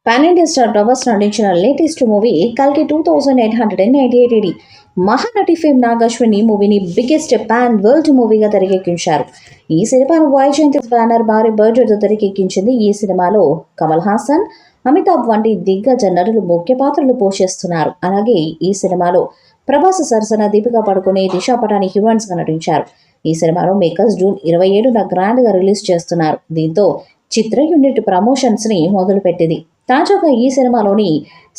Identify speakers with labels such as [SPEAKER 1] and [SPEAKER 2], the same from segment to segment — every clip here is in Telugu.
[SPEAKER 1] పాన్ ఇండియా స్టార్ ప్రభాస్ నటించిన లేటెస్ట్ మూవీ కల్కి 2898 AD. మహానటి ఫేమ్ నాగశ్విని మూవీని బిగ్గెస్ట్ పాన్ వరల్డ్ మూవీగా తెరకెక్కించారు. ఈ సినిమాను వైజయంతి బ్యానర్ భారీ బడ్జెట్తో తెరకెక్కించింది. ఈ సినిమాలో కమల్ హాసన్, అమితాబ్ వంటి దిగ్గజ నటులు ముఖ్య పాత్రలు పోషిస్తున్నారు. అలాగే ఈ సినిమాలో ప్రభాస్ సరసన దీపికా పడుకునే దిశా పటాని హీరోయిన్స్ గా నటించారు. ఈ సినిమాలో మేకర్స్ జూన్ 27న గ్రాండ్ గా రిలీజ్ చేస్తున్నారు. దీంతో చిత్ర యూనిట్ ప్రమోషన్స్ ని మొదలుపెట్టింది. తాజాగా ఈ సినిమాలోని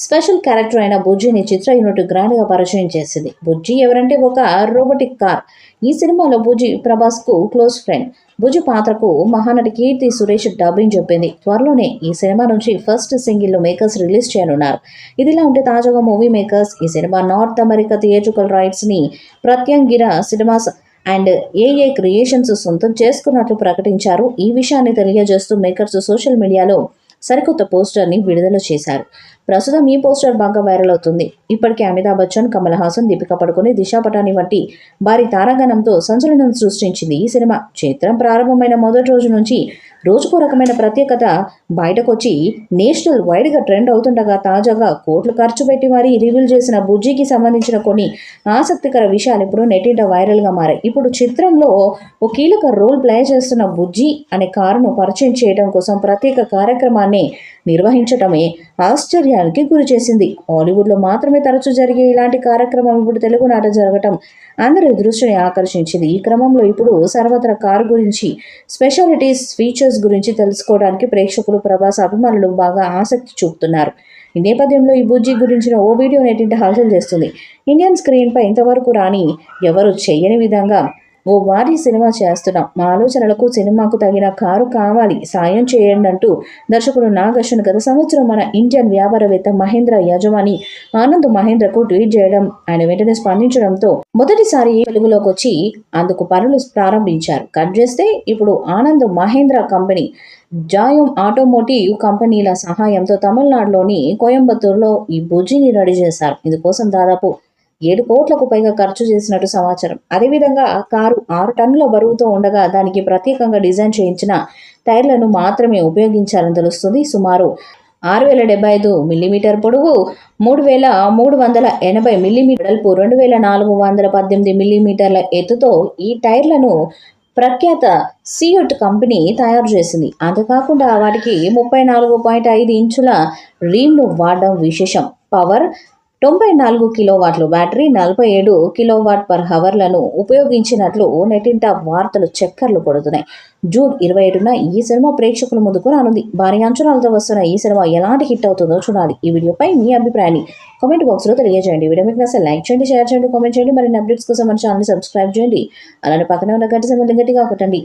[SPEAKER 1] స్పెషల్ క్యారెక్టర్ అయిన బుజ్జిని చిత్ర యూనిట్ గ్రాండ్ గా పరిచయం చేసింది. బుజ్జి ఎవరంటే ఒక రోబోటిక్ కార్. ఈ సినిమాలో బుజ్జి ప్రభాస్ కు క్లోజ్ ఫ్రెండ్. బుజ్జి పాత్రకు మహానటి కీర్తి సురేష్ డబ్బింగ్ చెప్పింది. త్వరలోనే ఈ సినిమా నుంచి ఫస్ట్ సింగిల్ మేకర్స్ రిలీజ్ చేయనున్నారు. ఇదిలా ఉంటే తాజాగా మూవీ మేకర్స్ ఈ cinema north America theatrical rights ని ప్రత్యంగిర సినిమాస్ అండ్ ఏఏ క్రియేషన్స్ సొంతం చేసుకున్నట్లు ప్రకటించారు. ఈ విషయాన్ని తెలియజేస్తూ మేకర్స్ సోషల్ మీడియాలో సరికొత్త పోస్టర్ని విడుదల చేశారు. ప్రస్తుతం ఈ పోస్టర్ బాగా వైరల్ అవుతుంది. ఇప్పటికే అమితాబ్ బచ్చన్, కమల్ హాసన్, దీపికా పడుకునే దిశా పటాని వంటి భారీ తారాగణంతో సంచలనం సృష్టించింది. ఈ సినిమా చిత్రం ప్రారంభమైన మొదటి రోజు నుంచి రోజుకో రకమైన ప్రత్యేకత బయటకొచ్చి నేషనల్ వైడ్గా ట్రెండ్ అవుతుండగా తాజాగా కోట్లు ఖర్చు పెట్టి మరీ రివీల్ చేసిన బుజ్జికి సంబంధించిన కొన్ని ఆసక్తికర విషయాలు ఇప్పుడు నెట్టింట వైరల్గా మారాయి. ఇప్పుడు చిత్రంలో ఓ కీలక రోల్ ప్లే చేస్తున్న బుజ్జి అనే కారును పరిచయం చేయడం కోసం ప్రత్యేక కార్యక్రమాన్ని నిర్వహించటమే ఆశ్చర్యానికి గురి చేసింది. హాలీవుడ్లో మాత్రమే తరచూ జరిగే ఇలాంటి కార్యక్రమం ఇప్పుడు తెలుగు నాట జరగటం అందరి దృష్టిని ఆకర్షించింది. ఈ క్రమంలో ఇప్పుడు సర్వత్రా కారు గురించి, స్పెషాలిటీస్, ఫీచర్స్ గురించి తెలుసుకోవడానికి ప్రేక్షకులు, ప్రభాస్ అభిమానులు బాగా ఆసక్తి చూపుతున్నారు. ఈ నేపథ్యంలో ఈ బుజ్జి గురించిన ఓ వీడియో నెట్టింట హల్చల్ చేస్తుంది. ఇండియన్ స్క్రీన్పై ఇంతవరకు రాని, ఎవరు చేయని విధంగా ఓ భారీ సినిమా చేస్తున్నాం. మా ఆలోచనలకు సినిమాకు తగిన కారు కావాలి, సాయం చేయండి అంటూ దర్శకుడు నాగశ్విన్ గత సంవత్సరం మన ఇండియన్ వ్యాపారవేత్త మహేంద్ర యజమాని ఆనంద్ మహేంద్రకు ట్వీట్ చేయడం, ఆయన వెంటనే స్పందించడంతో మొదటిసారి వెలుగులోకి వచ్చి అందుకు పనులు ప్రారంభించారు. కట్ చేస్తే ఇప్పుడు ఆనంద్ మహేంద్ర కంపెనీ, జాయం ఆటోమోటివ్ కంపెనీల సహాయంతో తమిళనాడులోని కోయంబత్తూరులో ఈ బుజ్జిని రెడీ చేశారు. ఇందుకోసం దాదాపు 7 కోట్లకు పైగా ఖర్చు చేసినట్టు సమాచారం. అదేవిధంగా కారు 6 టన్నుల బరువుతో ఉండగా దానికి ప్రత్యేకంగా డిజైన్ చేయించిన టైర్లను మాత్రమే ఉపయోగించాలని తెలుస్తుంది. సుమారు 6075 మిల్లీమీటర్ పొడవు, 3380 మిల్లీమీటర్ వెడల్పు, 2418 మిల్లీమీటర్ల ఎత్తుతో ఈ టైర్లను ప్రఖ్యాత సియట్ కంపెనీ తయారు చేసింది. అంతేకాకుండా వాటికి 34.5 ఇంచుల రీమ్ను వాడడం విశేషం. పవర్ 94 కిలోవాట్లు, బ్యాటరీ 47 kWh ఉపయోగించినట్లు నెట్టింట వార్తలు చక్కర్లు కొడుతున్నాయి. జూన్ 27న ఈ సినిమా ప్రేక్షకుల ముందుకు రానుంది. భారీ అంచనాలతో వస్తున్న ఈ సినిమా ఎలాంటి హిట్ అవుతుందో చూడాలి. ఈ వీడియోపై మీ అభిప్రాయాన్ని కామెంట్ బాక్స్లో తెలియజేయండి. వీడియో మీకు నచ్చితే లైక్ చేయండి, షేర్ చేయండి, కామెంట్ చేయండి. మరిన్ని అప్డేట్స్ కోసం మన ఛానల్ని సబ్స్క్రైబ్ చేయండి. అలానే పక్కనే ఉన్న గంట సింబల్ని గట్టిగా కొట్టండి.